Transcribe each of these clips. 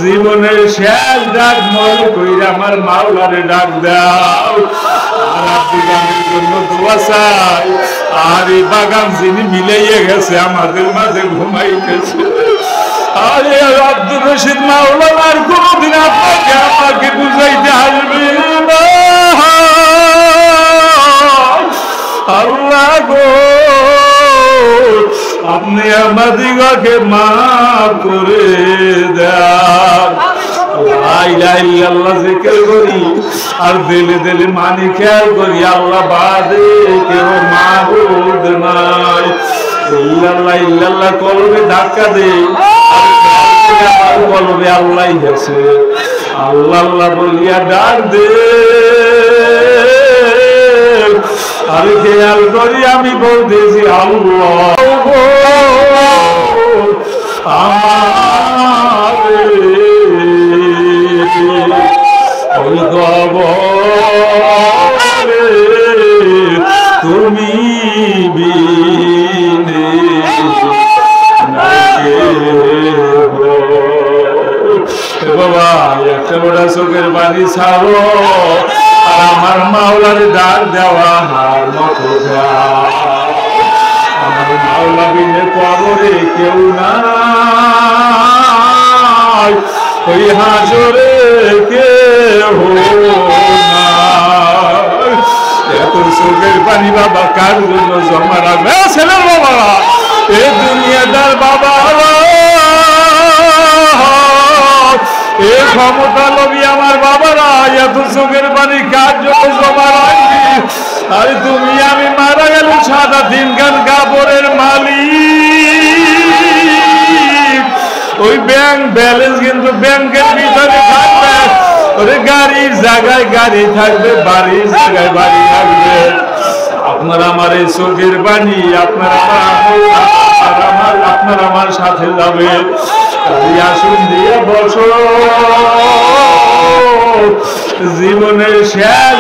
জীবনের শেষ ডাক মন কইরা আমার মাওলারে ডাক দাও। আর আপনি গানের জন্য দোয়া চাই। আর এই বাগান যিনি মিলাইয়ে গেছে আমাদের মাঝে ঘুমাইতেছে। আরে আব্দুর রশিদ মাওলানার কোনদিন আপনাকে আমাকে বুঝাইতে আসবে না। আল্লাহ গো, আপনি আমাদিগকে মাফ করে দেন। লা ইলাহা ইল্লাল্লাহ জিকির করি আর দিলে দিলে মানি খেয়াল করি আল্লাহ বাদে কেউ মাবুদ নাই। ইল্লাল্লাহ ইল্লাল্লাহ কলবে ধাক্কা দেই আর কলবে আল্লাহই আছে। আল্লাহ আল্লাহ বলিয়া ডাক দে আর খেয়াল করি আমি বলতেছি আল্লাহ তুমি বিনে বাবা একটা বড় চোখের বাড়ি ছাড়ো আর আমার মাওলারে ডাক দেওয়া আমার মতো আমার মাওলা বিনে কবরে কেউ নাই, ওই হাজরে কেউ নাই। এত চোখের পানি বাবা কার জন্য জমা রাখবে ছেলের বাবারা, এ দুনিয়াদার বাবা এ ক্ষমতা লোভী আমার বাবারা এত চোখের পানি কার জন্য জমা রাখবি? আরে তুমি আমি মারা গেল সাদা দিনখান কাপড়ের মালিক, ওই ব্যাংক ব্যালেন্স কিন্তু ব্যাংকের ভিতরে থাকবে, ওরে গাড়ির জায়গায় গাড়ি থাকবে, বাড়ির জায়গায় বাড়ি থাকবে। আপনার আমার এই চোখের পানি আপনার আমার সাথে যাবে। আসুন দিয়ে বসো জীবনের শেষ।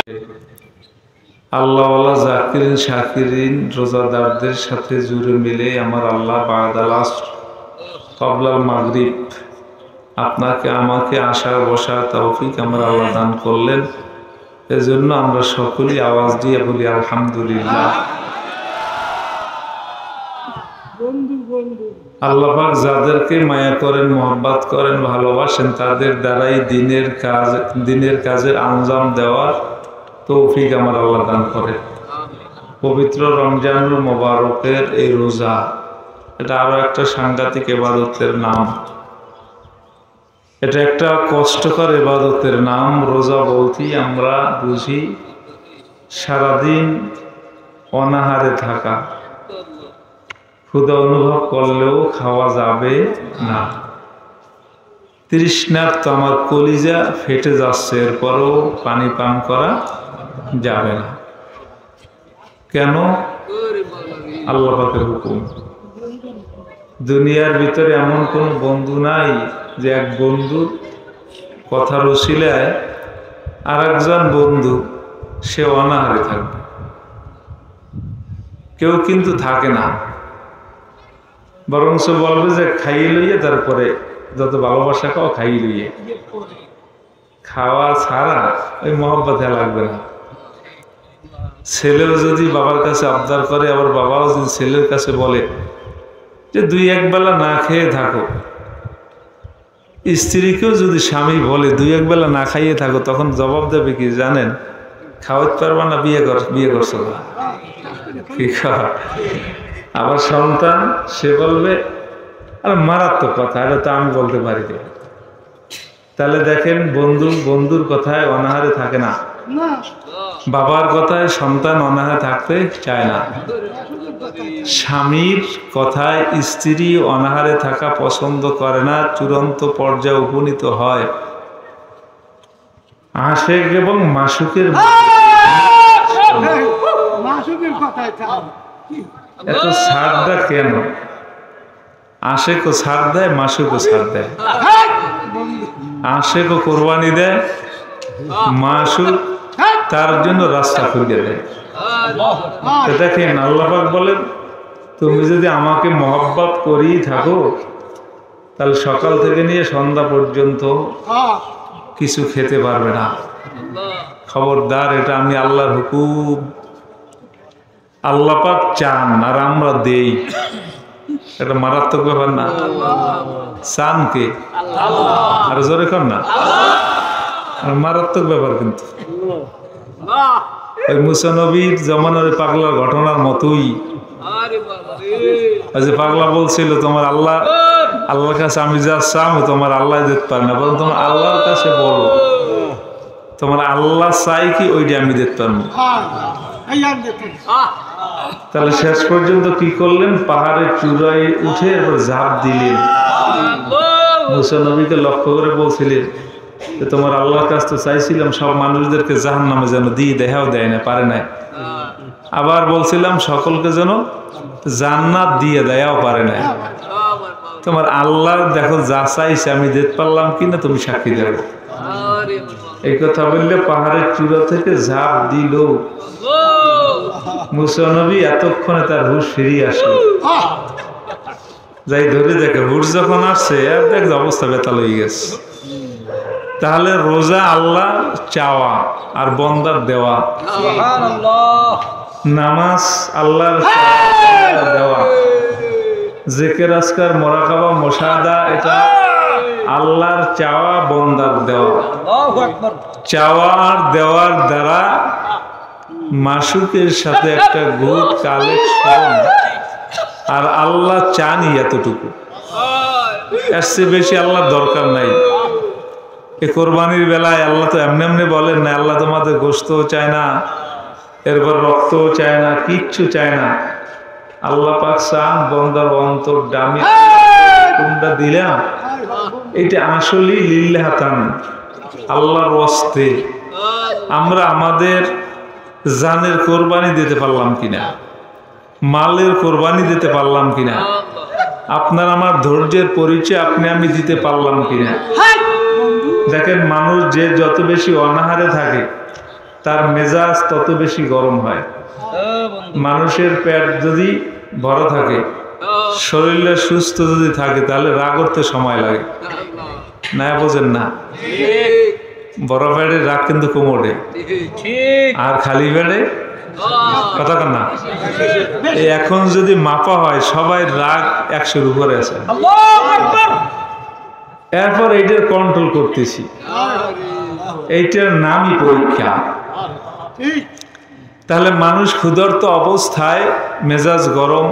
আল্লাহওয়ালা জাকিরিন শাকিরিন রোজাদারদের সাথে জুড়ে মিলে আমার আল্লাহ বাদাল আসর ক্বাবলাল মাগরিব আপনাকে আমাকে আসার বসার তৌফিক আমার আল্লাহ দান করলেন। এজন্য আমরা সকলেই আওয়াজ দিয়ে বলি আলহামদুলিল্লাহ। আল্লাহ পাক যাদেরকে মায়া করেন, মহব্বত করেন, ভালোবাসেন তাদের দ্বারাই দিনের কাজের আঞ্জাম দেওয়ার তৌফিক আমার আল্লাহ দান করেন। পবিত্র রমজানুল মোবারকের এই রোজা, এটা আরো একটা সাংঘাতিক ইবাদতের নাম। এটা একটা কষ্টকর ইবাদতের নাম। রোজা বলতেই আমরা বুঝি সারাদিন অনাহারে থাকা, ক্ষুধা অনুভব করলেও খাওয়া যাবে না। তৃষ্ণার্ত আমার কলিজা ফেটে যাচ্ছে, এরপরও পানি পান করা যাবে না। কেন? আল্লাহ পাকের হুকুম। দুনিয়ার ভিতরে এমন কোন বন্ধু নাই যে এক বন্ধুর কথার উসিলায় আর একজন বন্ধু সে অনাহারে থাকবে। কেউ কিন্তু থাকে না, বরং সে বলবে যে খাইয়ে লইয়ে তারপরে যত ভালোবাসা খাও খাইয়ে লইয়ে। খাওয়া ছাড়া ওই মহব্বতে লাগবে না। ছেলেও যদি বাবার কাছে আবদার করে, আবার বাবাও যদি ছেলের কাছে বলে যে দুই এক বেলা না খেয়ে থাকো, স্ত্রীকেও যদি স্বামী বলে দুই এক বেলা না খাইয়ে থাকো, তখন জবাব দেবে কি জানেন? খাওয়াতে পারবা না, বিয়ে করছো না। আবার সন্তান সে বলবে আর মারাত্মক কথা, এটা তো আমি বলতে পারি না। তাহলে দেখেন বন্ধুর কথায় অনাহারে থাকে না, বাবার কথায় সন্তান অনাহারে থাকতে চায় না, স্বামীর কথায় স্ত্রী অনাহারে থাকা পছন্দ করে না। চূড়ান্ত পর্যায়ে উপনীত হয় আশেক এবং মাসুকের। এত ছাড়টা কেন? আশেকও ছাড় দেয়, মাসুকও ছাড় দেয়। আশেকও কোরবানি দেয়, মাসুক তার জন্য রাস্তা খুঁজে দেয়। দেখেন আল্লাহ পাক বলেন তুমি যদি আমাকে মহব্বত করেই থাকো তাহলে সকাল থেকে নিয়ে সন্ধ্যা পর্যন্ত কিছু খেতে পারবে না। খবরদার, এটা আমি আল্লাহর হুকুম। আল্লাহ পাক চান আর আমরা দেই, এটা মারাত্মক ব্যাপার না? চান কে? আর জোরে কর না, মারাত্মক ব্যাপার। কিন্তু ওই মুসা নবীর জমানার পাগলার ঘটনার মতোই, ওই যে পাগলা বলছিল তোমার আল্লাহর কাছে আমি যা চাও তোমার আল্লাহ দিতে পারে না, বরং তোমার আল্লাহর কাছে বলো তোমার আল্লাহ চাই কি ওইটা আমি দিতে পারবো। তাহলে শেষ পর্যন্ত কি করলেন? পাহাড়ের চূড়ায় উঠে এরপর ঝাঁপ দিলেন। মুসা নবীকে লক্ষ্য করে বলছিলেন যে তোমার আল্লাহর কাছে তো চাইছিলাম সব মানুষদেরকে জাহান্নামে যেন দিয়ে দেখাও দেয় না, পারে নাই। আবার বলছিলাম সকলকে যেন জান্নাত দিয়ে দেয়াও পারে নাই। তোমার আল্লাহ দেখো যা চাইছে আমি দিতে পারলাম কিনা তুমি সাক্ষী দেবো। এই কথা বললে পাহাড়ের চূড়া থেকে ঝাঁপ দিল। মুসা নবী এতক্ষণে তার হুঁশ ফিরিয়ে আসলো। যাই ধরে দেখে হুঁশ যখন আসছে আর দেখ অবস্থা বেতাল হয়ে গেছে। তাহলে রোজা আল্লাহ চাওয়া আর বন্দার দেওয়া, নামাজ আল্লাহর দেওয়া, জিকির আজকার মুরাকাবা মুশাহাদা এটা আল্লাহর চাওয়া বন্দার দেওয়া। চাওয়া আর দেওয়ার দ্বারা মাসুকের সাথে একটা গুড কালেকশন, আর আল্লাহ চানই এতটুকু, এর চেয়ে বেশি আল্লাহর দরকার নাই। এই কোরবানির বেলায় আল্লাহ তো এমনি এমনি বলেন না, আল্লাহ তোমাদের গোশতও চায় না, এরপর রক্তও চায় না, কিচ্ছু চায় না। আল্লাহ পাক চান বন্দার অন্তর ডামি কোনটা দিলাম এটা আসলেই লিল্লাহাতান, আল্লাহর ওয়াস্তে। আমরা আমাদের জানের কোরবানি দিতে পারলাম কিনা, মালের কোরবানি দিতে পারলাম কিনা, আপনার আমার ধৈর্যের পরিচয় আপনি আমি দিতে পারলাম কিনা। দেখেন মানুষ যে যত বেশি অনাহারে থাকে তার মেজাজ তত বেশি গরম হয়। মানুষের পেট যদি ভরা থাকে, শরীরটা সুস্থ যদি থাকে, তাহলে রাগ করতে সময় লাগে না, বোঝেন না? বড় পেটে রাগ কিন্তু কোমরে, আর খালি পেটে কথা কন না। এখন যদি মাপা হয় সবাই রাগ 100-র উপরে আছে, এরপর এইটার কন্ট্রোল করতেছি, এইটার নামই পরীক্ষা। তাহলে মানুষ ক্ষুধার্ত অবস্থায় মেজাজ গরম,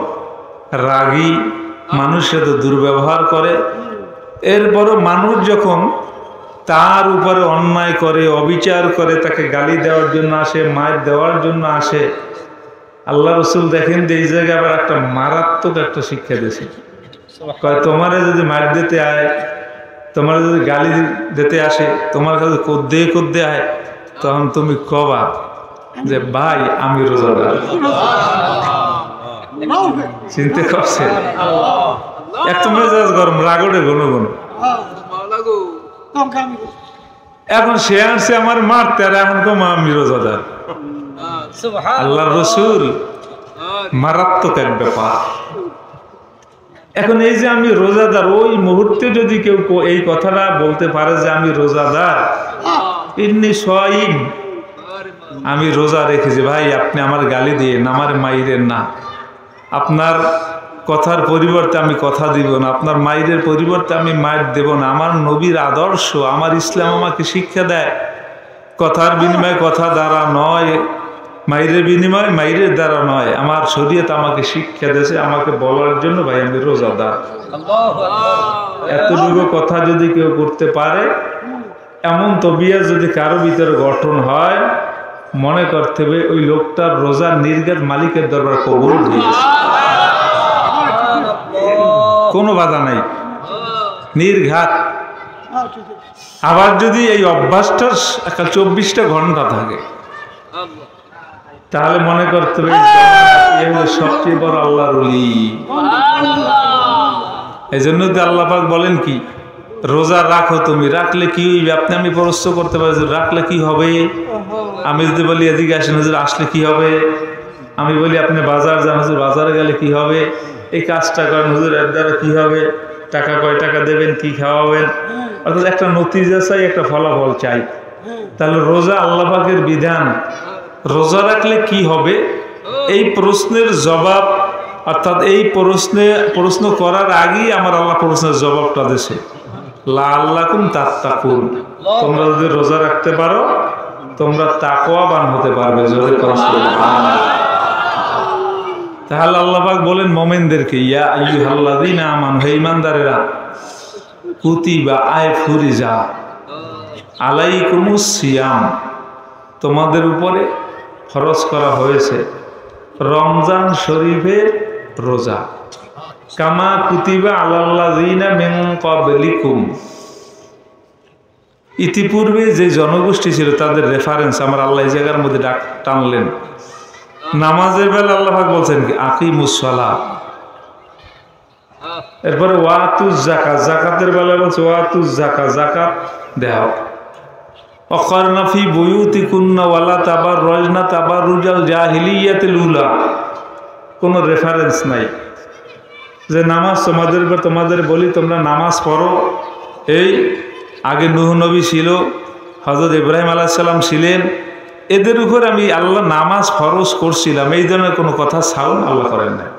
রাগী, মানুষের সাথে দুর্ব্যবহার করে। এরপরও মানুষ যখন তার উপরে অন্যায় করে, অবিচার করে, তাকে গালি দেওয়ার জন্য আসে, মার দেওয়ার জন্য আসে, আল্লাহ রসুল দেখেন যে এই জায়গায় আবার একটা মারাত্মক একটা শিক্ষা দিয়েছে। তোমারে যদি মার দিতে আয়, তোমার যদি গালি দিতে আসে, তোমার কাছে কোদ্দে আয়, তখন তুমি কবা যে ভাই আমি রোজাদার। চিন্তা করছে একটু মেজাজ গরম, রাগড়ে ঘন ঘন। এখন সে আসছে আমার মারতে, আর এখন কমা আমি রোজাদার। আল্লাহ রসুল মারাত্মক এক ব্যাপার। এখন এই যে আমি রোজাদার, ওই মুহূর্তে যদি কেউ এই কথাটা বলতে পারে যে আমি রোজাদার, ইন্নী সাইম, আমি রোজা রেখেছি, ভাই আপনি আমার গালি দিয়ে না, আমার মাইরের না, আপনার কথার পরিবর্তে আমি কথা দিব না, আপনার মাইরের পরিবর্তে আমি মায়ের দেব না। আমার নবীর আদর্শ, আমার ইসলাম আমাকে শিক্ষা দেয় কথার বিনিময়ে কথা দ্বারা নয়, মাইরের বিনিময়ে মাইরের দ্বারা নয়। আমার শরীয়ত আমাকে শিক্ষা দিয়েছে আমাকে বলার জন্য ভাই আমি রোজাদার। এতটুকু কথা যদি কেউ করতে পারে, এমন তবিয়ত যদি কারো ভিতরে গঠন হয়, মনে করতে হবে ওই লোকটার রোজার নির্ঘাত মালিকের দরবার কবুল হয়েছে, কোনো বাধা নাই, নির্ঘাত। আবার যদি এই অভ্যাসটা 24টা ঘন্টা থাকে, তাহলে মনে করতে হবে সবচেয়ে বড় আল্লাহর ওলি। এই জন্য তো আল্লাহ পাক বলেন কি, রোজা রাখো, তুমি রাখলে কি হইবে? আপনি আমি প্রশ্ন করতে পারি রাখলে কি হবে? আমি যদি বলি এদিকে আসেন হুজুর, আসলে কি হবে? আমি বলি আপনি বাজার যান হুজুর, বাজারে গেলে কি হবে? এই কাজটা করেন হুজুর, এর দ্বারা কি হবে? টাকা কয় টাকা দেবেন, কি খাওয়াবেন, অর্থাৎ একটা নতিজা চাই, একটা ফলাফল চাই। তাহলে রোজা আল্লাহ পাকের বিধান, রোজা রাখলে কি হবে, এই প্রশ্নের জবাব, অর্থাৎ এই প্রশ্ন করার আগেই আমার আল্লাহ প্রশ্নের জবাবটা দিয়েছে, লাআল্লাকুম তাত্তাকুন, তোমরা যদি রোজা রাখতে পারো তোমরা তাকওয়াবান হতে পারবে। জোরে করে সুবহানাল্লাহ। তাহলে আল্লাহ পাক বলেন মুমিনদেরকে, ইয়া আইয়ুহাল্লাযীনা আমানু, হে ঈমানদারেরা, কুতিবা আয় ফুরিজা আলাইকুমুস সিয়াম, তোমাদের উপরে ফরজ করা হয়েছে রমজান শরীফের রোজা, কামা কুতিবা আলাল্লাযীনা মিন ক্বাবলিকুম, ইতিপূর্বে যে জনগোষ্ঠী ছিল তাদের রেফারেন্স আমার আল্লাহ এই জায়গার মধ্যে টানলেন। নামাজের বেলা আল্লাহ পাক বলছেন কি আকিমুস সালাত, এরপরে ওয়াতুজ যাকাত, যাকাতের বেলা বলছে ওয়াতুজ যাকাত, যাকাত দাও। ওয়াকারনা ফি বুয়ুতিকুন্না ওয়ালা তাবাররাজনা তাবাররুজাল জাহিলিয়াতিল উলা, কোনো রেফারেন্স নাই যে নামাজ তোমাদের বলি তোমরা নামাজ পড়ো। এই আগে নূহ নবী ছিল, হযরত ইব্রাহিম আলাইহিস সালাম ছিলেন, এদের উপর আমি আল্লাহ নামাজ ফরজ করছিলাম, এই ধরনের কোনো কথা সাউন্ড আল্লাহ করেন নাই।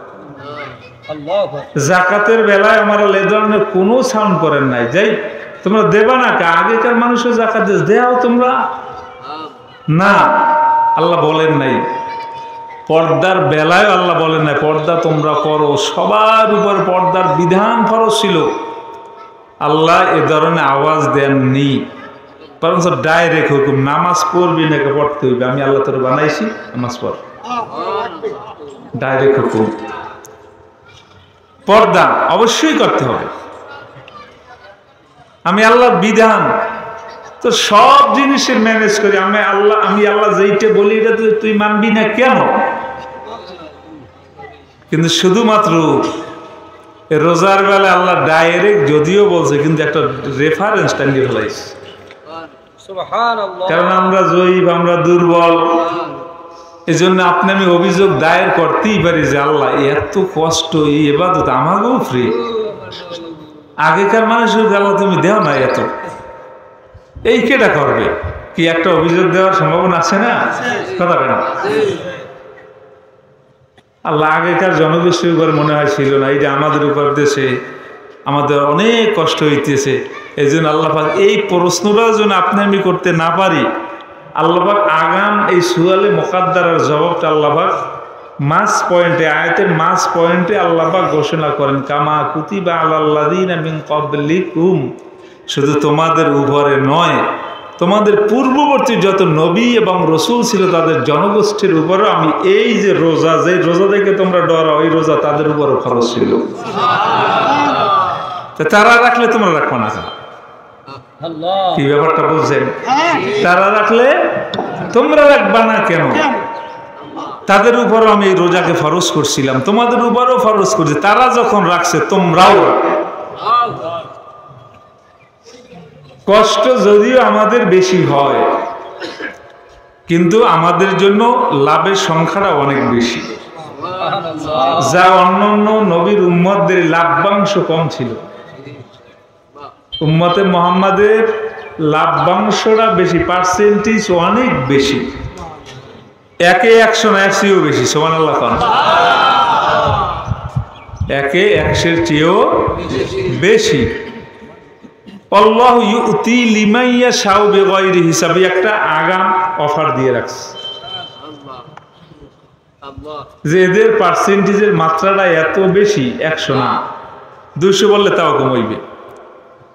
যাকাতের বেলায় আমার আল্লাহ এই ধরনের কোনো সাউন্ড করেন নাই, যাই তোমরা দেবা না, আগেকার মানুষের যাকাত দেও তোমরা না, আল্লাহ বলেন নাই। পর্দার বেলায় আল্লাহ বলেন নাই পর্দা তোমরা করো, সবার উপর পর্দার বিধান ফরজ ছিল, আল্লাহ এ ধরনের আওয়াজ দেননি, বরং ডাইরেক্ট হুকুম, নামাজ পড়বি নাকি পড়তে হইবে, আমি আল্লাহ তোর বানাইছি, নামাজ পড়, ডাইরেক্ট হুকুম। পর্দা অবশ্যই করতে হবে, আমি আল্লাহর বিধান তো সব জিনিসের ম্যানেজ করি, আমি আল্লাহ যেইটা বলি এটা তুই মানবি না কেন? কিন্তু শুধুমাত্র রোজার বেলা আল্লাহ ডাইরেক্ট যদিও বলছে, কিন্তু একটা রেফারেন্স টানিয়ে ফেলাইছে, কারণ আমরা জয়ীব, আমরা দুর্বল, এই জন্য আপনি আমি অভিযোগ দায়ের করতেই পারি যে আল্লাহ এত কষ্ট, এই ইবাদত আমাকেও ফ্রি, আগেকার মানুষের আল্লাহ তুমি দেও না এত, এই কেটা করবে? কি একটা অভিযোগ দেওয়ার সম্ভাবনা আছে না? কথা কেন? আল্লাহ আগেকার জনগোষ্ঠীর উপর মনে হয় ছিল না, এই যে আমাদের উপর দেশে আমাদের অনেক কষ্ট হইতেছে, এই জন্য আল্লাহ পাক এই প্রশ্নটাও যেন আপনি আমি করতে না পারি, আল্লাহ পাক আগাম এই সুয়ালে মুকাদ্দারার জবাবটা আল্লাহ পাক মাস পয়েন্টে, আয়াতের মাস পয়েন্টে আল্লাহ পাক ঘোষণা করেন, কামা কুতিবা আলাল্লাযীনা মিন ক্বাবলিকুম, শুধু তোমাদের উপরে নয়, তোমাদের পূর্ববর্তী যত নবী এবং রসুল ছিল তাদের জনগোষ্ঠীর উপরও আমি এই যে রোজা, যে রোজা থেকে তোমরা ডরাও, এই রোজা তাদের উপরও খরচ ছিল। তারা রাখলে তোমরা রাখবো না, কি ব্যাপারটা বুঝছেন? তারা রাখলে তোমরা রাখবা না কেন? তাদের উপরও আমি এই রোজাকে ফরজ করছিলাম, তোমাদের উপরও ফরজ করছি, তারা যখন রাখছে তোমরাও রাখো। কষ্ট যদিও আমাদের বেশি হয়, কিন্তু আমাদের জন্য লাভের সংখ্যাটা অনেক বেশি, যা অন্যান্য নবীর উম্মতদের লাভ্যাংশ কম ছিল। উম্মতে মুহাম্মাদের লাভ্যাংশটা বেশি, পার্সেন্টেজ অনেক বেশি, একে 100 না, 100 চেয়েও বেশি। সুবহানাল্লাহ, একে 100-এর চেয়েও বেশি। আল্লাহু ইউতি লিমান ইয়াশাউ বিগাইরি হিসাব, একটা আগাম অফার দিয়ে রাখছে যে এদের পার্সেন্টেজের মাত্রাটা এত বেশি, 100 না, 200 বললে তাও কমাইবে,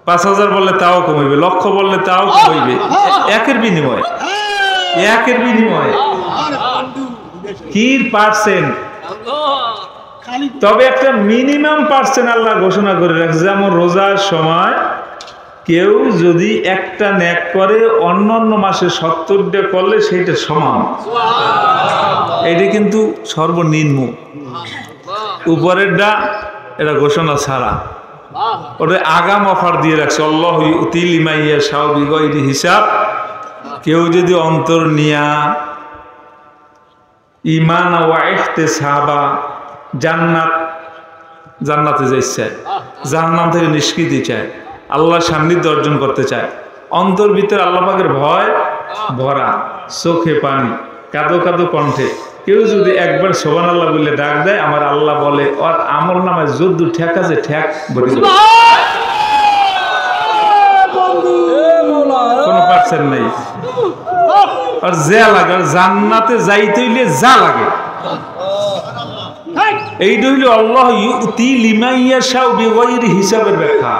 5000 বললে তাও কমাইবে, লক্ষ বললে তাও কমাইবে, একের বিনিময়ে কি পার্সেন্ট। তবে একটা মিনিমাম পার্সেন্ট আল্লাহ ঘোষণা করে রাখছে, যেমন রোজার সময় কেউ যদি একটা নেক করে অন্যান্য মাসে 70টা করলে সেইটা সমান, এটা কিন্তু সর্বনিম্ন, উপরেরটা এটা ঘোষণা ছাড়া, ওটা আগাম অফার দিয়ে রাখছে। আল্লাহু ইউতি লিমান ইয়াশাউ বিগাইরি হিসাব, কেউ যদি অন্তর নিয়া ঈমান ওয়া ইহতিসাবা, জান্নাত জান্নাতে যাইতে চায়, জাহান্নাম থেকে নিষ্কৃতি চায়, আল্লাহর সান্নিধ্য অর্জন করতে চায়। অন্তর ভিতরে আল্লাহ পাকের ভয় ভরা, চোখে পানি, কাঁদো কাঁদো কণ্ঠে কেউ যদি একবার সুবহানাল্লাহ বলে ডাক দেয়, আমার আল্লাহ বলে ওর আমল নামায় যদ্দু ঠেক আছে ঠেক ভরে দেবে, কোনো পার্সেন্ট নাই। আর যা লাগে, আর জান্নাতে যাইতে হইলে যা লাগে, এইটা হইল আল্লাহ ইউতি লিমান ইয়াশা বিগাইরি হিসাবের ব্যাখ্যা।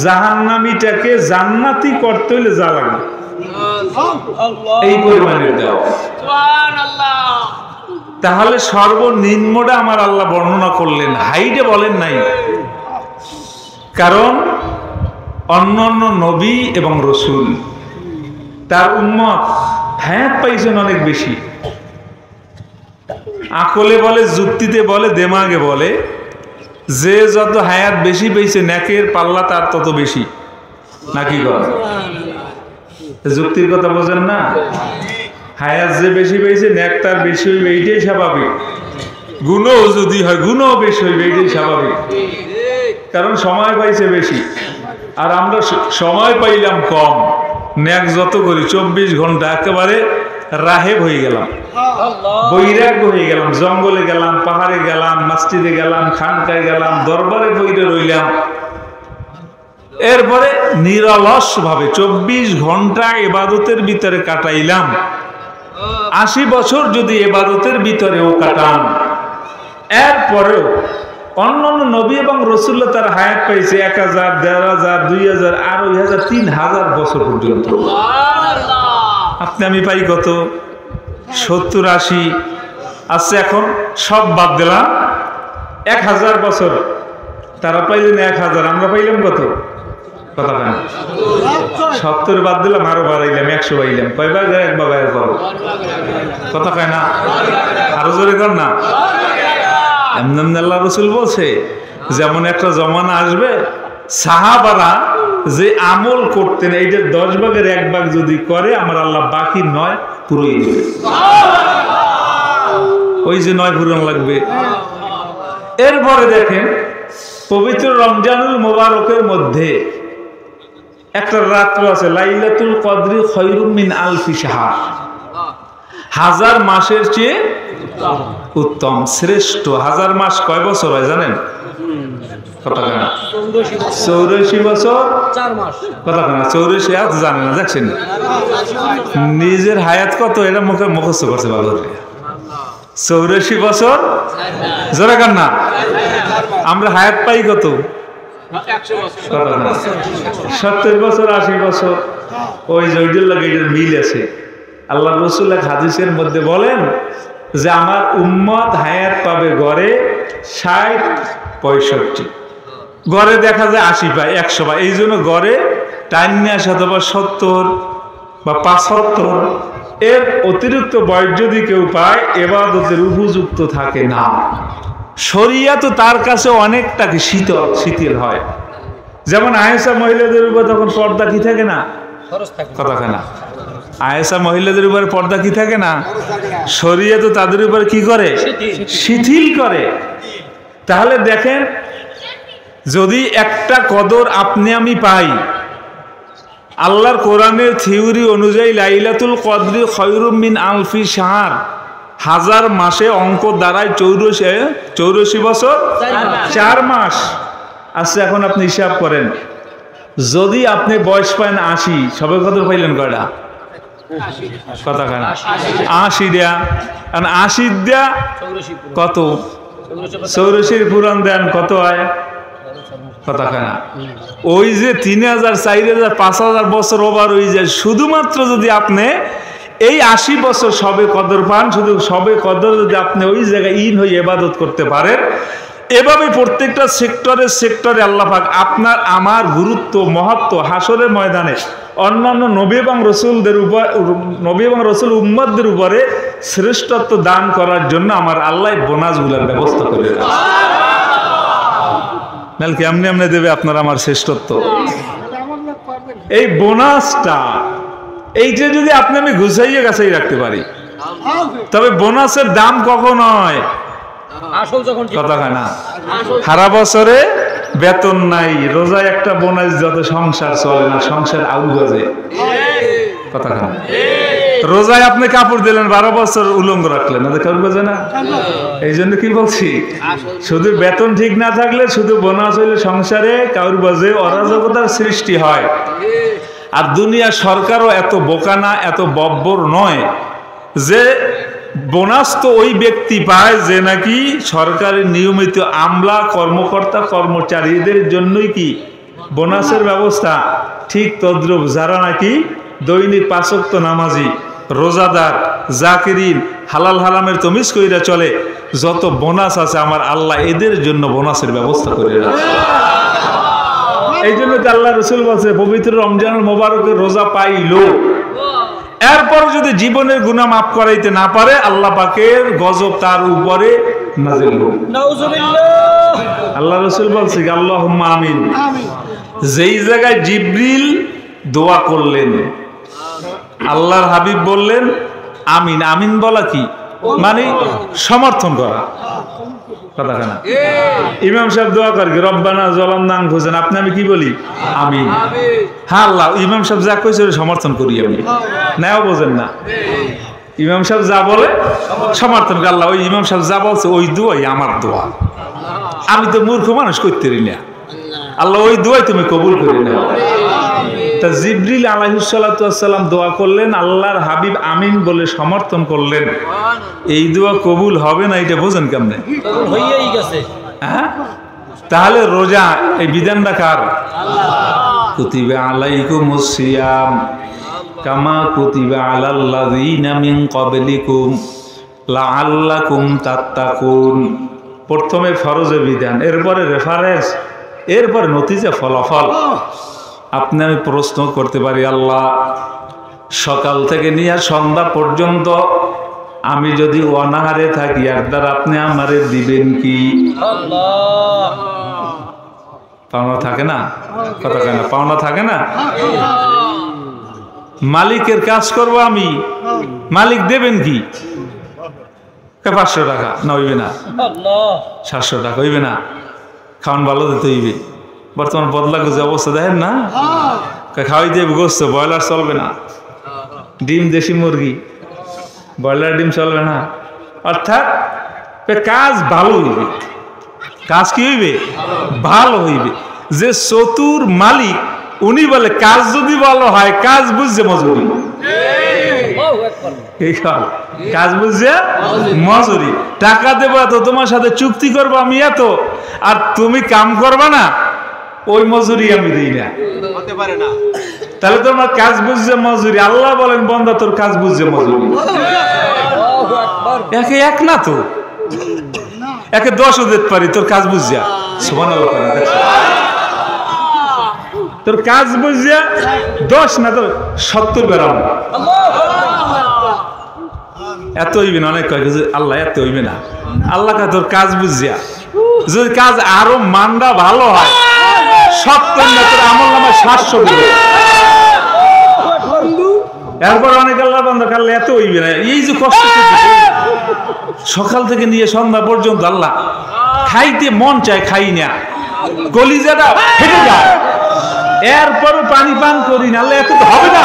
জাহান্নামীটাকে জান্নাতি করতে হইলে যা লাগে এই পরিমাণের দেওয়া। তাহলে সর্বনিম্নটা আমার আল্লাহ বর্ণনা করলেন, হাইটে বলেন নাই। কারণ অন্যান্য নবী এবং রসুল তার উম্মত হায়াত পাইছেন অনেক বেশি। আকলে বলে, যুক্তিতে বলে, দেমাগে বলে, যে যত হায়াত বেশি পেয়েছে নেকের পাল্লা তার তত বেশি, নাকি কথা? যুক্তির কথা বোঝেন না? হায়াত যে বেশি পেয়েছে নেক তার বেশি হইবে, এইটাই স্বাভাবিক। গুণও যদি হয়, গুণও বেশি হইবে, এইটাই স্বাভাবিক। কারণ সময় পাইছে বেশি, আর আমরা সময় পাইলাম কম। নেক যত করি 24 ঘন্টা একেবারে রাহেব হয়ে গেলাম, বৈরাগ্য হয়ে গেলাম, জঙ্গলে গেলাম, পাহাড়ে গেলাম, মসজিদে গেলাম, খানকায় গেলাম, দরবারে বইরে রইলাম। এরপরে নিরলস ভাবে 24 ঘন্টা ইবাদতের ভিতরে কাটাইলাম। 80 বছর যদি ইবাদতের ভিতরেও কাটান, এরপরেও অন্যান্য নবী এবং রাসূলুল্লাহ তার হায়াত পাইছে 1000, 1500, 2000, 2500, 3000 বছর পর্যন্ত। আপনি আমি পাই কত? 70-80 আছে। এখন সব বাদ দিলাম, 1000 বছর তারা পাইলেন 1000, আমরা পাইলাম কত? কথা কেন? 70 বাদ দিলাম, আরো বাড়াইলাম, 100 পাইলাম। কয়বার? একবার বাইর করো, কথা কয় না? আরো জোরে কর না। এমনি আল্লাহ রসুল বলছে, যেমন একটা জমানা আসবে সাহাবারা যে আমল করতেন এইটার 10 ভাগের 1 ভাগ যদি করে, আমার আল্লাহ বাকি 9 পুরোই দেবে। ওই যে 9 পূরণ লাগবে। এরপরে দেখেন, পবিত্র রমজানুল মুবারকের মধ্যে একটা রাত্র আছে, লাইলাতুল কদরি খায়রুম মিন আলফি শাহর, 1000 মাসের চেয়ে উত্তম, শ্রেষ্ঠ। 1000 মাস কয় বছর হয় জানেন? কথা কেনা 84 বছর 4 মাস। কথা কেনা 84 এত জানেন না, দেখছেন নিজের হায়াত কত এটা মুখে মুখস্থ করছে ভালো। 84 বছর জোরে কান না। আমরা হায়াত পাই কত? 70 বছর, 80 বছর। ওই জয়দুল লাগে মিল আছে। আল্লাহ রাসূল এক হাদিসের মধ্যে বলেন যে আমার উম্মত হায়াত পাবে গড়ে 60-65, গড়ে দেখা যায় 80 পায়, 100 পায়। এই জন্য গড়ে টাইনিয়া অথবা 70 বা 75 এর অতিরিক্ত বয়স যদি কেউ পায়, ইবাদতের উপযুক্ত থাকে না। শরিয়াত তার কাছে অনেকটাকে শিথিল হয়। যেমন আয়েশা মহিলাদের উপর তখন পর্দা কি থাকে না? কথা কেনা আয়েশা মহিলাদের উপরে পর্দা কি থাকে না? শরিয়াত তাদের উপরে কি করে? শিথিল করে। তাহলে দেখেন, যদি একটা কদর আপনি আমি পাই, আল্লাহর কোরআনের থিওরি অনুযায়ী লাইলাতুল কদরি খায়রুম মিন আলফি শাহর, 1000 মাসে অঙ্ক দাঁড়ায় 84 বছর 4 মাস। আচ্ছা, এখন আপনি হিসাব করেন, যদি আপনি বয়স পান 80, সবে কদর পাইলেন কয়টা? কথা কেন 80 দেয়া, কারণ 80 দেয়া কত? 84 পুরান দেন কত হয়? কথা কেন ওই যে 3000, 4000, 5000 বছর ওভার হয়ে যায়। শুধুমাত্র যদি আপনি এই 80 বছর সবে কদর পান, শুধু সবে কদর যদি আপনি ওই জায়গায় ইন হয়ে ইবাদত করতে পারেন, এভাবে প্রত্যেকটা সেক্টরে আল্লাহ পাক আপনার আমার গুরুত্ব মহত্ব হাসরের ময়দানে অন্যান্য নবী এবং রসুল উম্মতদের উপরে শ্রেষ্ঠত্ব দান করার জন্য আমার আল্লাহ বোনাসগুলোর ব্যবস্থা করে নাহলে কেমনি এমনি দেবে আপনার আমার শ্রেষ্ঠত্ব। এই বোনাসটা এইটা যদি আপনি আমি গুছাইয়ে গাছাই রাখতে পারি, তবে বোনাসের দাম কখন হয়? কথা হয় না, সারা বছরে বেতন নাই, রোজায় একটা বোনাস যত সংসার চলে না, সংসার আউল বাজে। কথা হয় না, রোজায় আপনি কাপড় দিলেন 12 বছর উলঙ্গ রাখলেন, কাপড় বাজে না। এই জন্য কি বলছি, শুধু বেতন ঠিক না থাকলে, শুধু বোনাস হইলে সংসারে কাউর বাজে, অরাজকতার সৃষ্টি হয়। আর দুনিয়া সরকারও এত বোকা না, এত বব্বর নয় যে বোনাস তো ওই ব্যক্তি পায় যে নাকি সরকারের নিয়মিত আমলা, কর্মকর্তা, কর্মচারীদের জন্যই কি বোনাসের ব্যবস্থা। ঠিক তদ্রূপ যারা নাকি দৈনিক 5 ওয়াক্ত নামাজি, রোজাদার, জাকিরিন, হালাল হারামের তমিজ কইরা চলে, যত বোনাস আছে আমার আল্লাহ এদের জন্য বোনাসের ব্যবস্থা করে রাখে। এই জন্য তো আল্লাহ রসুল বলছে, পবিত্র রমজানুল মোবারকের রোজা পাইল, এরপর যদি জীবনের গুনাহ মাফ করাইতে না পারে, আল্লাহ পাকের গজব তার উপরে নাযিল হবে। আল্লাহ রসুল বলছে আল্লাহুম্মা আমিন। যেই জায়গায় জিবরিল দোয়া করলেন, আল্লাহর হাবিব বললেন আমিন। আমিন বলা কি মানে সমর্থন করা। কথা না, ইমাম সাহেব দোয়া করে রব্বানা যালামনা আনফুসানা, আপনি আমি কি বলি আমিন। হ্যাঁ, আল্লাহ ইমাম সাহেব যা কইছে সমর্থন করি আমি, নাও বোঝেন না। ইমাম সাহেব যা বলে সমর্থন করি, আল্লাহ ওই ইমাম সাহেব যা বলছে ওই দোয়াই আমার দোয়া, আমি তো মূর্খ মানুষ করতে পারি না, আল্লাহ ওই দোয়াই তুমি কবুল করে নাও। তা জিবরিল আলাইহিস সালাতু ওয়াস সালাম দোয়া করলেন, আল্লাহর হাবিব আমিন বলে সমর্থন করলেন। এই দোয়া কবুল হবে না এটা বোঝেন কেমনে? হইয়াই গেছে। হ্যাঁ, তাহলে রোজা এই বিধানটা কার? কুতিবা আলাইকুমুস সিয়াম কামা কুতিবা আলাল লাযিনা মিন ক্বাবলিকুম লাআল্লাকুম তাত্তাকুন। প্রথমে ফরজের বিধান, এরপরে রেফারেন্স, এরপরে নতিজা, ফলাফল। আপনি আমি প্রশ্ন করতে পারি, আল্লাহ সকাল থেকে নিয়ে সন্ধ্যা পর্যন্ত আমি যদি অনাহারে থাকি, আর দ্বারা আপনি আমারে দিবেন কি? পাওনা থাকে না, কথা কেন পাওনা থাকে না। মালিকের কাজ করব আমি, মালিক দেবেন কি? 500 টাকা না হইবে না, 700 টাকা হইবে না, খাওয়ান ভালো দিতে হইবে। বর্তমান বদলা যে অবস্থা দেখেন না, খাওয়াই দেবে গোস্ত, ব্রয়লার চলবে না, ডিম দেশি মুরগি, ব্রয়লার ডিম চলবে না। অর্থাৎ কাজ ভালো হইবে, কাজ কি হইবে? ভালো হইবে। যে চতুর মালিক উনি বলে কাজ যদি ভালো হয়, কাজ বুঝছে মজুরি, কাজ বুঝছে মজুরি। টাকা দেবো এত, তোমার সাথে চুক্তি করবো আমি এত, আর তুমি কাম করবা না, ওই মজুরি আমি দিই না, হতে পারে না। তাহলে তোমার কাজ বুঝছে মজুরি। আল্লাহ বলেন বান্দা তোর কাজ বুঝছে মজুরি। একে এক না তো, একে 10ও দিতে পারি, তোর কাজ বুঝিয়া। সুবহানাল্লাহ, তোর কাজ বুঝিয়া 10 না তো 70 বেরাম। এত হইবে না, অনেক কয় আল্লাহ এত হইবে না, আল্লাহ কয় তোর কাজ বুঝিয়া। যদি কাজ আরো মানটা ভালো হয়, 70 না তোর আমল নামায় 700 দিবে। এরপর অনেক আল্লাহ বান্দা কাল্লা এত হইবে না। এই যে কষ্ট সকাল থেকে নিয়ে সন্ধ্যা পর্যন্ত, আল্লাহ খাইতে মন চায়, খাই না, কলিজাটা ফেটে যায়, এরপরও পানি পান করি না, আল্লাহ এত তো হবে না।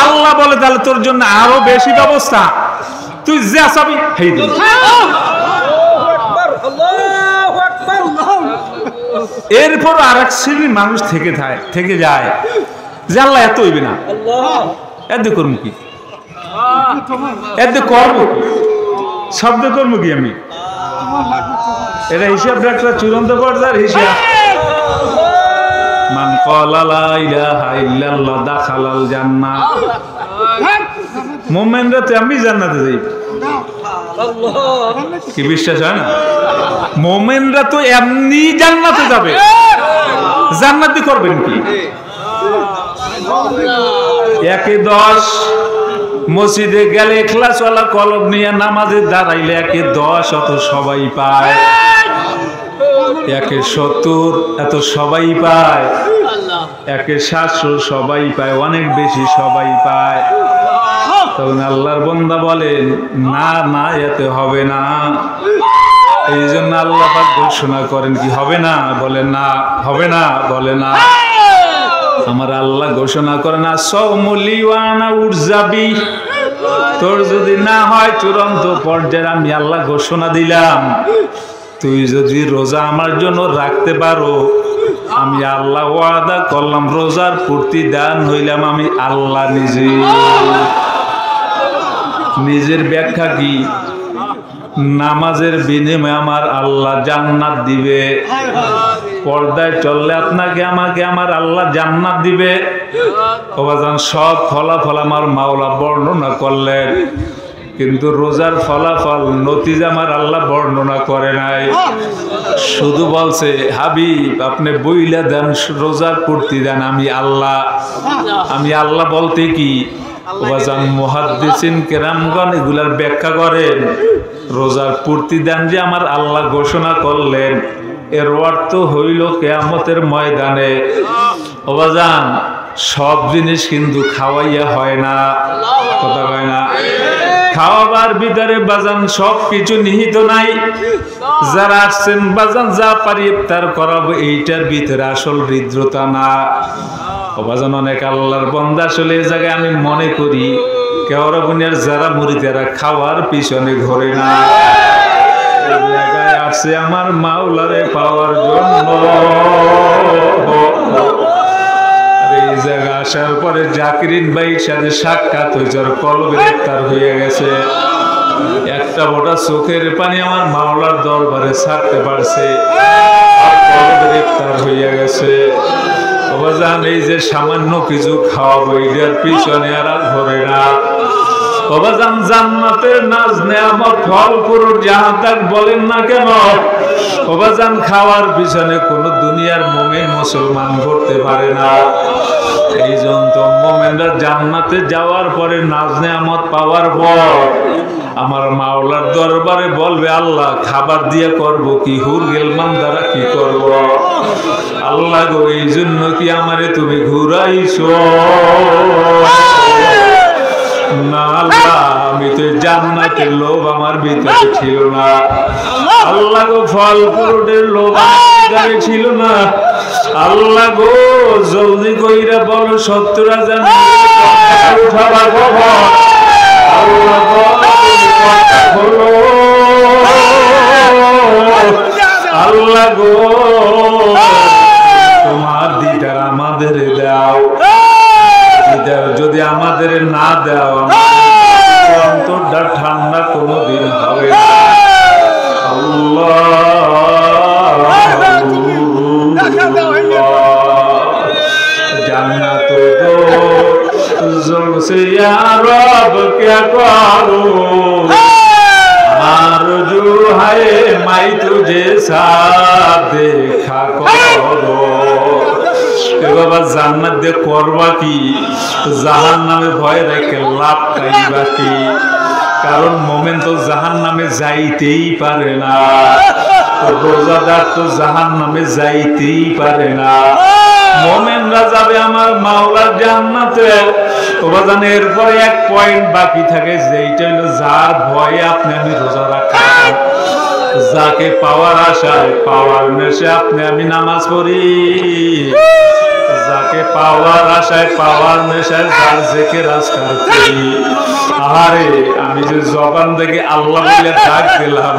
আল্লাহ বলে তাহলে তোর জন্য আরো বেশি ব্যবস্থা, তুই যা চাবি হেই দিবি। এরপর আর এক শ্রেণীর মানুষ থেকে যায় যে আল্লাহ এত হইবে না, এত করবো কি, এত করবো কি, শব্দ করবো কি আমি? এটা হিসাব একটা চূড়ান্ত পর্যায়ের হিসাব। মান ক্বালা লা ইলাহা ইল্লাল্লাহ দাখালাল জান্নাহ। মুমিনরা তো আমি জান্নাতে যাই, কি বিশ্বাস হয় না? মুমিনরা তো এমনি জান্নাতে যাবে, জান্নাতি করবেন কি? 1-10 মসজিদে গেলে ইখলাসওয়ালা কলব নিয়ে নামাজে দাঁড়াইলে 1-10 অত সবাই পায়, 1-70 এত সবাই পায়, 1-700 সবাই পায়, অনেক বেশি সবাই পায়। তখন আল্লাহর বান্দা বলেন, না না, এতে হবে না। এই জন্য আল্লাহ পাক ঘোষণা করেন, কি হবে না? বলে না, হবে না, বলে না। আমার আল্লাহ ঘোষণা করেন, সৌমলি ওয়ানা উরজাবি, তোর যদি না হয় চূড়ান্ত পর্যায়ে, আমি আল্লাহ ঘোষণা দিলাম, তুই যদি রোজা আমার জন্য রাখতে পারো, আমি আল্লাহ ওয়াদা করলাম রোজার প্রতিদান হইলাম আমি আল্লাহ নিজে। নিজের ব্যাখ্যা কি? নামাজের বিনিময়ে আমার আল্লাহ জান্নাত দিবে। পর্দায় চললে আপনাকে আমাকে আমার আল্লাহ জান্নাত দিবে। বাবাজান, সব ফলাফল আমার মাওলা বর্ণনা করলেন, কিন্তু রোজার ফলাফল নতিজা আমার আল্লাহ বর্ণনা করে নাই। শুধু বলছে, হাবিব আপনি বইলা দেন রোজার প্রতিদান আমি আল্লাহ। আমি আল্লাহ বলতে কি? বাজান, মুহাদ্দিসিন কেরামগণ এগুলার ব্যাখ্যা করেন, রোজার প্রতিদান যে আমার আল্লাহ ঘোষণা করলেন, এর অর্থ হইল কিয়ামতের ময়দানে বাজান সব জিনিস কিন্তু খাওয়াইয়া হয় না, কথা কয় না। খাওয়াবার ভিতরে বাজান সব কিছু নিহিত নাই। যারা আসছেন বাজান যা পারি ইফতার করাবো, এইটার ভিতরে আসল হৃদ্রতা না। বাজান অনেক আল্লাহর বান্দা আসলে এই জায়গায় আমি মনে করি কেওড়া বুনিয়ার যারা মুরিদেরা খাওয়ার পিছনে ঘোরে না, এই জায়গায় আসছে আমার মাওলারে পাওয়ার জন্য। এই জায়গা আসার পরে জাকিরিন ভাইয়ের সাথে সাক্ষাৎ হয়েছে, কলবে গ্রেফতার হয়ে গেছে। একটা ফোঁটা চোখের পানি আমার মাওলার দরবারে ছাড়তে পারছে, কলবে গ্রেফতার হয়ে গেছে। বাবাজান, এই যে সামান্য কিছু খাওয়াবো, এটার পিছনে আর ঘরে না। বাবাজান, জান্নাতের নাজ নেয়ামত ফল পুরো জাহান তাক বলেন না কেন, বাবাজান খাওয়ার পিছনে কোন দুনিয়ার মুমিন মুসলমান করতে পারে না। এই জন্য মুমিনরা জান্নাতে যাওয়ার পরে নাজ নেয়ামত পাওয়ার পর আমার মাওলার দরবারে বলবে, আল্লাহ খাবার দিয়ে করব কি, হুর গেলমান দ্বারা কি করব? আল্লাহ গো, এই জন্য কি আমারে তুমি ঘুরাইছো? না আল্লাহ, আমি তো জান্নাতের লোভ আমার ভিতরে ছিল না। আল্লাহ গো, ফল ফ্রুটের লোভ আমার ভিতরে ছিল না। আল্লাহ গো, জলদি কইরা বলো 70,000 উঠাবার খবর। আল্লাহ গো, আল্লাহ গো, তোমার দিদার আমাদের দাও। যদি আমাদের না দাও, অন্তরটা ঠান্ডা কোনোদিন হবে না। জান্নাত দো से या रब क्या करूं, आरज़ू है मैं तुझे साथ देखा करो। বাবা, জান্নাত দিয়ে করবা কি? জাহান্নামে ভয় রেখে লাভটাই বাকি। কারণ মোমেন তো জাহান্নামে যাইতেই পারে না, রোজাদার তো জাহান্নামে যাইতেই পারে না। মোমেনরা যাবে আমার মাওলার জান্নাতে। তোমরা জানো এরপরে এক পয়েন্ট বাকি থাকে, যেইটা হলো যার ভয়ে আপনি আমি রোজা রাখি, যাকে পাওয়ার আশায় পাওয়ার নেশে আপনি আমি নামাজ পড়ি, যাকে পাওয়ার আশায় পাওয়ার নেশায় যার জিকির আজকার করি। আরে আমি যে জবান থেকে আল্লাহ বলে ডাক দিলাম,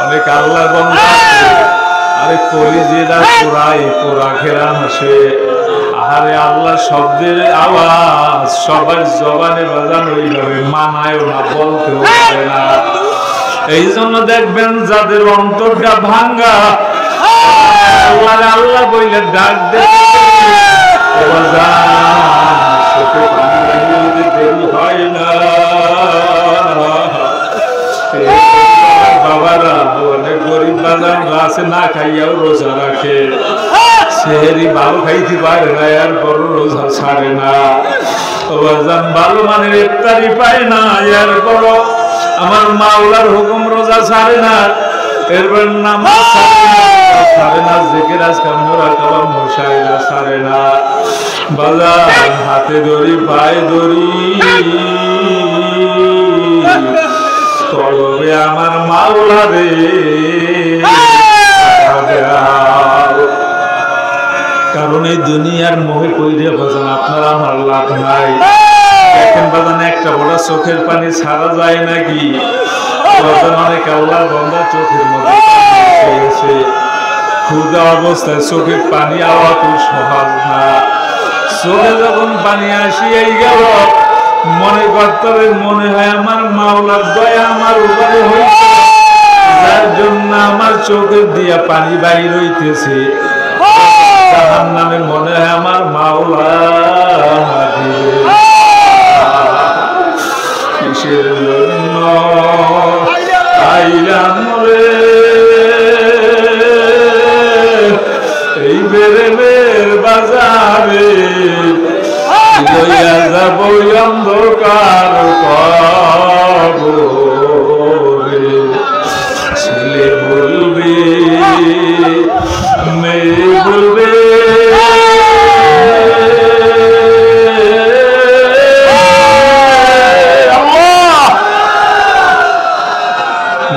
অনেক আল্লাহ বান্দা আরে কলিজেরা পুরাই পুরা ঘেরা হাসে। আরে আল্লাহ শব্দের আওয়াজ সবার জবানে বাজানো এইভাবে মানায়ও না, বলতেও পারে না। এই জন্য দেখবেন যাদের অন্তরটা ভাঙ্গা, আল্লাহ আল্লাহ বইলে ডাক দেয় হয় না। বাবারা অনেক গরিব বাজার আছে, না খাইয়াও রোজা রাখে, সেহেরি ভালো খাইতে পারে না, আর বড় রোজা ছাড়ে না। বাজান ভালো মানের ইফতারি পায় না, এর বড় আমার মাওলার হুকুম রোজা ছাড়ে না, এরপর নামাজ ছাড়ে না, জিকির আজকাল মুরাকাবা মুশাহিদা ছাড়ে না। বাজার হাতে দড়ি পায়ে দড়ি, তবে আমার মাওলা রে কারণ এই দুনিয়ার মোহে কইরে বাজান আপনার আমার লাভ নাই দেখেন বাজান একটা বড় চোখের পানি ছাড়া যায় নাকি বাজান অনেক আল্লাহর বান্দা চোখের মধ্যে এসে ক্ষুধা অবস্থায় চোখের পানি আওয়া খুব সহজ না চোখে যখন পানি আসিয়াই গেল মনে করতে হবে মনে হয় আমার মাওলার দয়া আমার উপরে হইছে যার জন্য আমার চোখের দিয়া পানি বাইর হইতেছে তাহার নামে মনে হয় আমার মাওলা কিসের জন্য আইলাম রে এই বেরেমের বাজারে লইয়া যাব অন্ধকার কবরে ছেলে বলবে মেয়ে বলবে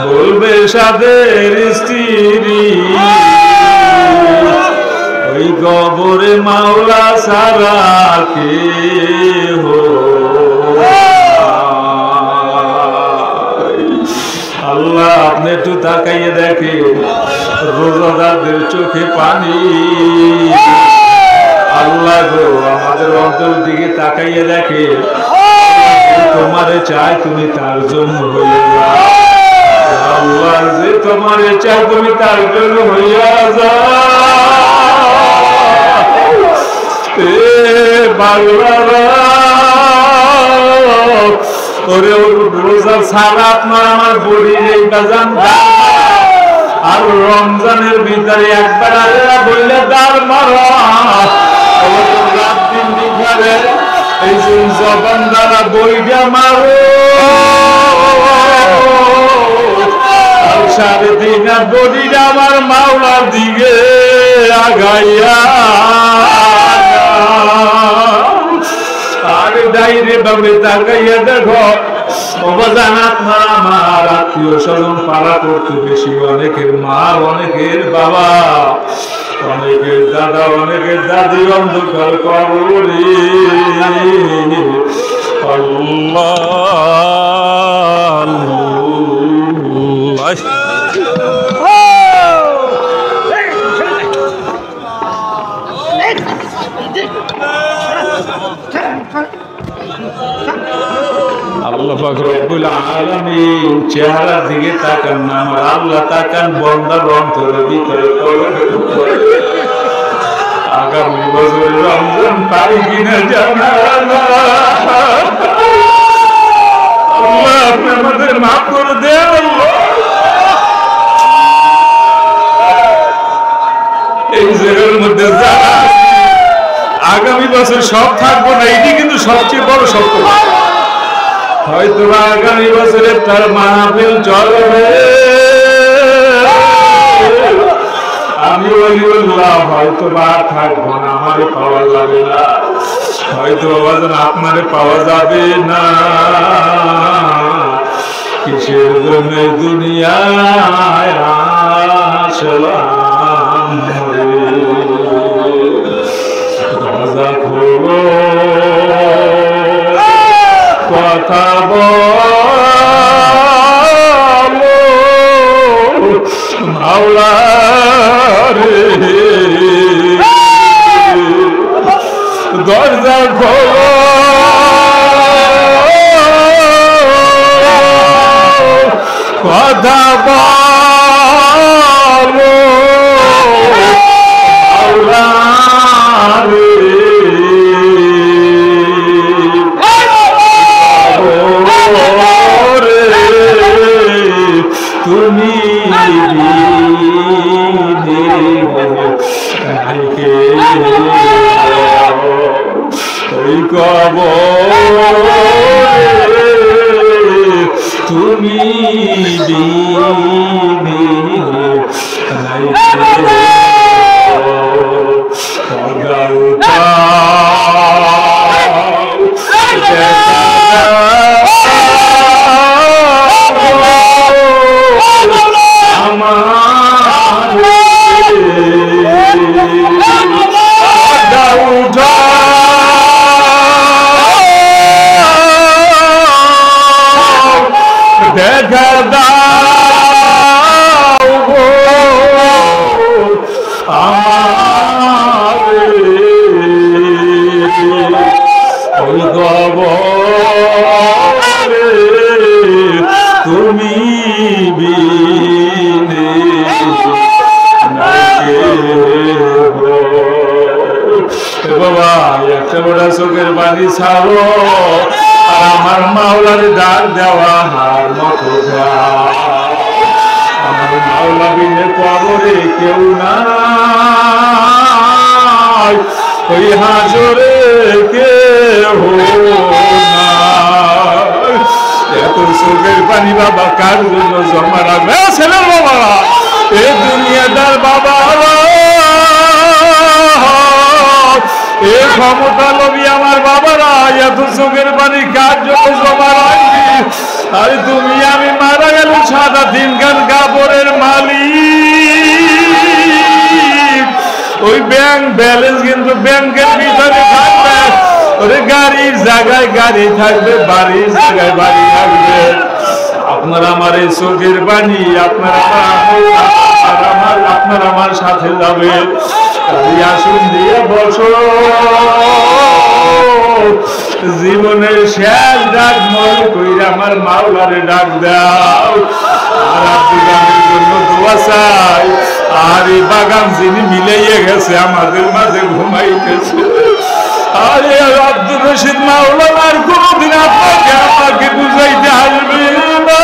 বলবে সাদের স্ত্রী ওই কবরে মাওলা সারা কে আল্লাহ আপনি একটু তাকাইয়ে দেখে রোজাদারদের চোখে পানি আল্লাহ গো আমাদের অন্তর দিকে তাকাইয়ে দেখে তোমারে চাই তুমি তার জন্য হইয়া আল্লাহ যে তোমারে চাই তুমি তার জন্য হইয়া রোজা ছাড়া আপনার আমার বড়ি এই বাজান আর রমজানের ভিতরে একবার আল্লাহ বললে দার মারা রাত দিন দিঘারে এই জবান দ্বারা বইটা মারো সাড়ে দিন আর বড়িটা আমার মাওলার দিকে আগাইয়া আরে ডাইরে বাবরে তাকাইয়া দেখো অবদান আপনার আমার আত্মীয় স্বজন পাড়া করতে বেশি অনেকের মা অনেকের বাবা অনেকের দাদা অনেকের দাদি অন্ধকার কবরে আল্লাহ পাক রব্বুল আলামিন চেহারার দিকে তাকান না আমার আল্লাহ তাকান বান্দার অন্তরের ভিতরে আগামী বছর রমজান পাই কিনা জানা আল্লাহ আপনি আমাদের মাফ করে দেন এই জায়গার মধ্যে যারা আগামী বছর সব থাকবো না এটি কিন্তু সবচেয়ে বড় সত্য হয়তো আগামী বছরে তার মাহফিল চলবে আমি বলিউল্লাহ হয়তো বা থাকবো না আমারে পাওয়া যাবে না হয়তো আপনারে পাওয়া যাবে না কিসের জন্য দুনিয়ায় আসলাম দরজা খোলো কথা বলো মাওলা রে দরজা খোলো কথা বলো মাওলা রে তুমি তুমি আমারে ওই কবরে তুমি বিনে বাবা একটা বড় চোখের পানি ছাড়ো আর আমার মাওলার ডাক দেওয়া হার মতো আমার মাওলা বিনে কবরে কেউ নাই ওই হাজরে কেউ নাই এত চোখের পানি বাবা কার জন্য জমা রাখবে ছেলের বাবা এ দুনিয়াটার বাবা এ ক্ষমতা লোভী আমার বাবারা এত চোখের পানি কার জন্য জমা রাখবি আরে তুমি আমি মারা গেল সাদা দিনখান কাপড়ের মালিক ওই ব্যাংক ব্যালেন্স কিন্তু ব্যাংকের ভিতরে থাকবে ওরে গাড়ির জায়গায় গাড়ি থাকবে বাড়ির জায়গায় বাড়ি থাকবে আপনার আমার এই চোখের পানি আপনার আমার সাথে যাবে আসুন দিয়ে বসো জীবনের শেষ ডাক মনে কইরা আমার মাওলারে ডাক দাও আর আব্দুলের জন্য দোয়া চাই আর এই বাগান যিনি মিলাইয়ে গেছে আমাদের মাঝে ঘুমাইতেছে আরে আব্দুর রশিদ মাওলানা আর কোনদিন আমাকে বুঝাইতে আসবে না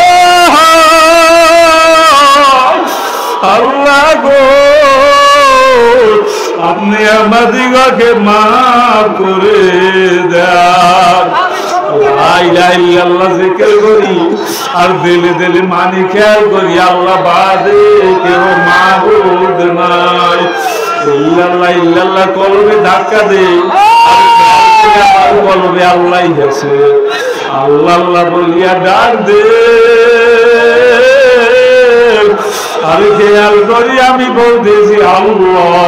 আল্লাহ গো আপনি আমাদিগকে মাফ করে দেন লা ইলাহা ইল্লাল্লাহ জিকির করি আর দিলে দিলে মানি খেয়াল করি আল্লাহ বাদে কেউ মাবুদ নাই ইল্লাল্লাহ ইল্লাল্লাহ কলবে ধাক্কা দেই আর কলবে আল্লাহই আছে আল্লাহ আল্লাহ বলিয়া ডাক দে আর খেয়াল করি আমি বলতেছি আল্লাহ।